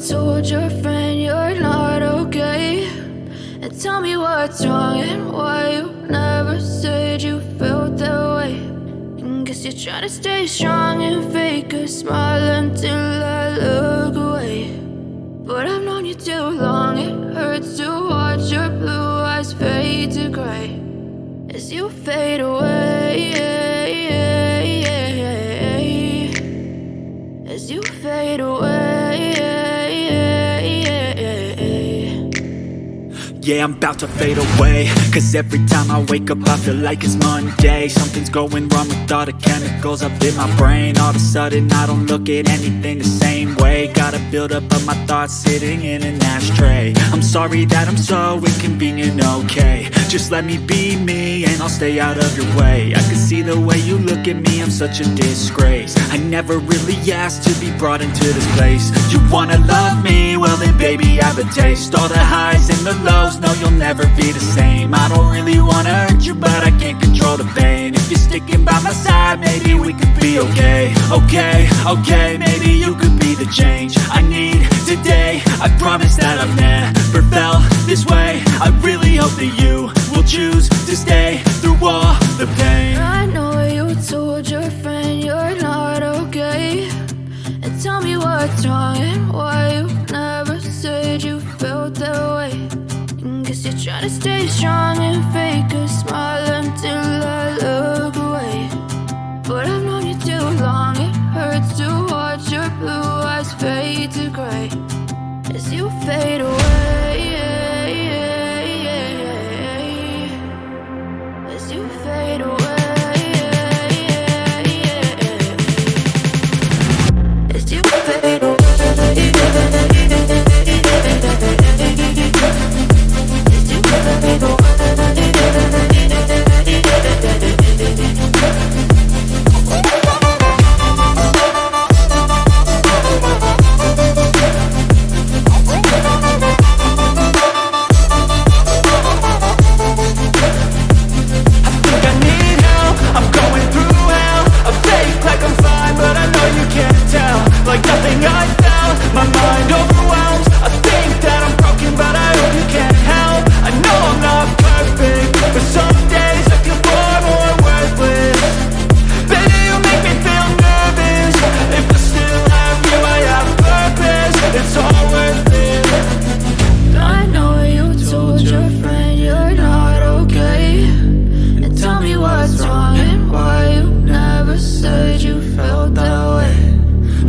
told your friend you're not okay, and tell me what's wrong and why you never said you felt that way. And guess you're trying to stay strong and fake a smile until I look away. But I've known you too long, it hurts to watch your blue eyes fade to gray as you fade away, as you fade away. Yeah, I'm about to fade away, cause every time I wake up I feel like it's Monday. Something's going wrong with all the chemicals up in my brain. All of a sudden I don't look at anything the same way. Gotta build up of my thoughts sitting in an ashtray. I'm sorry that I'm so inconvenient, okay. Just let me be me and I'll stay out of your way. I can see the way you look at me, I'm such a disgrace. I never really asked to be brought into this place. You wanna love me? Well then baby I have a taste. All the highs and the lows, no you'll never be the same. I don't really wanna hurt you but I can't control the pain. If you're sticking by my side maybe we could be okay. Okay, maybe you could be the change I need today. I promise that I've never felt this way. I really hope that you will choose to stay through all the pain. I know you told your friend you're not okay, and tell me what's wrong and why you never said you felt that way. And guess you're trying to stay strong and fake a smile until I look away. But I've known you too long, it hurts to watch your blue eyes fade to gray as you fade away, as you fade away, as you fade away. Like nothing I felt, my mind overwhelms. I think that I'm broken, but I hope you can't help. I know I'm not perfect, but some days I feel far more worthless. Baby, you make me feel nervous. If I still have you, I have purpose. It's all worth it. I know you told your friend you're not okay, and tell me what's wrong and why you never said you felt that way.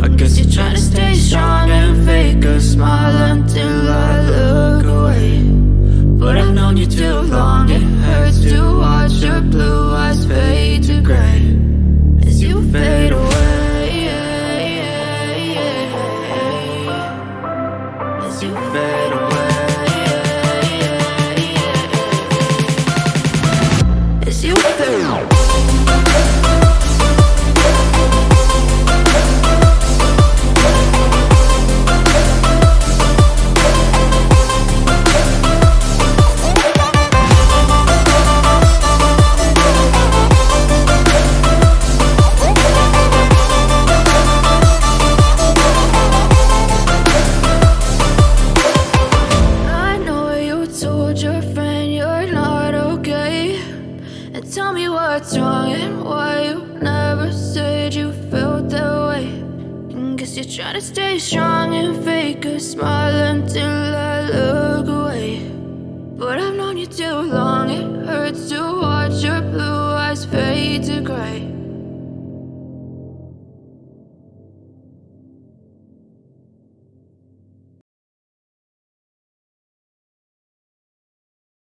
I guess you're trying to stay strong and fake a smile until I look away. But I've known you too long, it hurts to watch your blue eyes fade to gray as you fade away, as you fade away, as you fade away. Tell me what's wrong and why you never said you felt that way. And guess you're trying to stay strong and fake a smile until I look away. But I've known you too long.